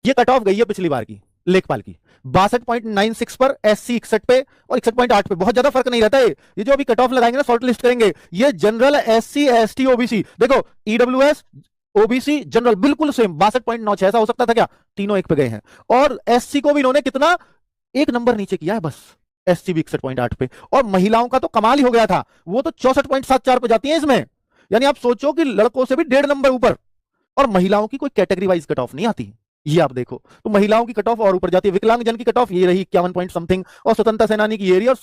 ये cut off गई है पिछली बार की लेखपाल की 62.96 पर, एससी 61 पे और 61.8 पे। बहुत ज्यादा फर्क नहीं रहता है। ये जो अभी कट ऑफ लगाएंगे ना, शॉर्ट लिस्ट करेंगे, ये जनरल, एससी, एसटी, ओबीसी, देखो ईडब्ल्यूएस, ओबीसी, जनरल बिल्कुल सेम 62.96। ऐसा हो सकता था क्या? तीनों एक पे गए हैं। और एससी को भी इन्होंने कितना, एक नंबर नीचे किया है बस। एससी भी 61.8 पे। और महिलाओं का तो कमाल ही हो गया था, वो तो 64.74 पे जाती है इसमें। यानी आप सोचो कि लड़कों से भी 1.5 नंबर ऊपर। और महिलाओं की कोई कैटेगरी वाइज कट ऑफ नहीं आती। ये आप देखो, तो महिलाओं की कट ऑफ और ऊपर जाती है। विकलांग जन की कट ऑफ ये रही 51 पॉइंट समथिंग। और स्वतंत्रता सेनानी की ये रही। और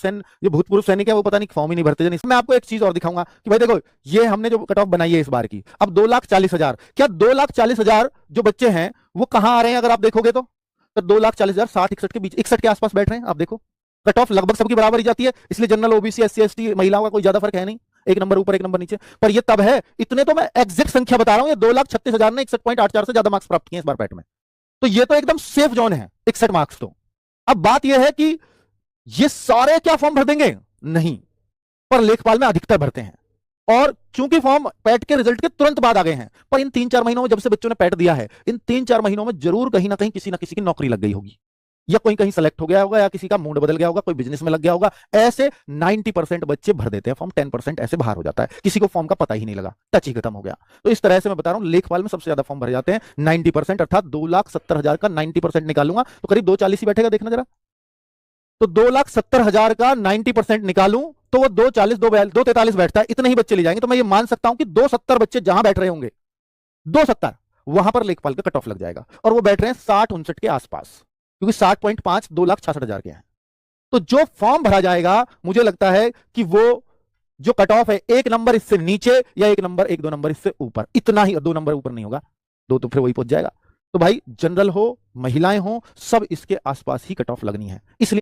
जो भूतपूर्व सैनिक है वो पता नहीं फॉर्म ही नहीं भरते। मैं आपको एक चीज और दिखाऊंगा कि भाई देखो, ये हमने जो कट ऑफ बनाई है इस बार की, अब 2,40,000, क्या 2,40,000 जो बच्चे हैं वो कहां आ रहे हैं? अगर आप देखोगे तो 2,40,000 60 61 के बीच, 61 के आसपास बैठ रहे हैं। आप देखो कट ऑफ लगभग सबकी बराबर ही जाती है। इसलिए जनरल, ओबीसी, एससी, एसटी, महिलाओं का कोई ज्यादा फर्क है नहीं, एक नंबर ऊपर एक नंबर नीचे। पर ये तब है, इतने तो मैं एग्जैक्ट संख्या बता रहा हूं, ये 2,36,000 ने 61.84 से ज्यादा मार्क्स प्राप्त किए इस बार पैट में। तो ये तो एकदम सेफ जोन है 61 मार्क्स। तो अब बात यह है कि ये सारे क्या फॉर्म भर देंगे? नहीं, पर लेखपाल में अधिकतर भरते हैं। और चूंकि फॉर्म पैट के रिजल्ट के तुरंत बाद आ गए हैं, पर इन 3-4 महीनों में जब से बच्चों ने पैट दिया है, इन 3-4 महीनों में जरूर कहीं ना कहीं किसी ना किसी की नौकरी लग गई होगी, या कोई कहीं सेलेक्ट हो गया होगा, या किसी का मूड बदल गया होगा, कोई बिजनेस में लग गया होगा। ऐसे 90% बच्चे भर देते हैं फॉर्म, 10% ऐसे बाहर हो जाता है, किसी को फॉर्म का पता ही नहीं लगा, टच ही खत्म हो गया। तो इस तरह से मैं बता रहा हूं, लेखपाल में सबसे ज्यादा फॉर्म भरे जाते हैं 90%, अर्थात 2,70,000 का 90% निकालूंगा तो करीब 2,40 ही बैठेगा। देखना जरा, तो 2,70,000 का 90% निकालूं तो वो 2,40, 2,43 बैठता है। इतने ही बच्चे ले जाएंगे तो मैं ये मान सकता हूं कि 270 बच्चे जहां बैठ रहे होंगे, 270 वहां पर लेखपाल का कट ऑफ लग जाएगा। और वो बैठ रहे हैं 60-59 के आसपास, क्योंकि 60.5 2,66,000 के हैं। तो जो फॉर्म भरा जाएगा, मुझे लगता है कि वो जो कट ऑफ है, एक नंबर इससे नीचे या एक नंबर, 1-2 नंबर इससे ऊपर, इतना ही, 2 नंबर ऊपर नहीं होगा, 2 तो फिर वही पहुंच जाएगा। तो भाई जनरल हो, महिलाएं हो, सब इसके आसपास ही कट ऑफ लगनी है। इसलिए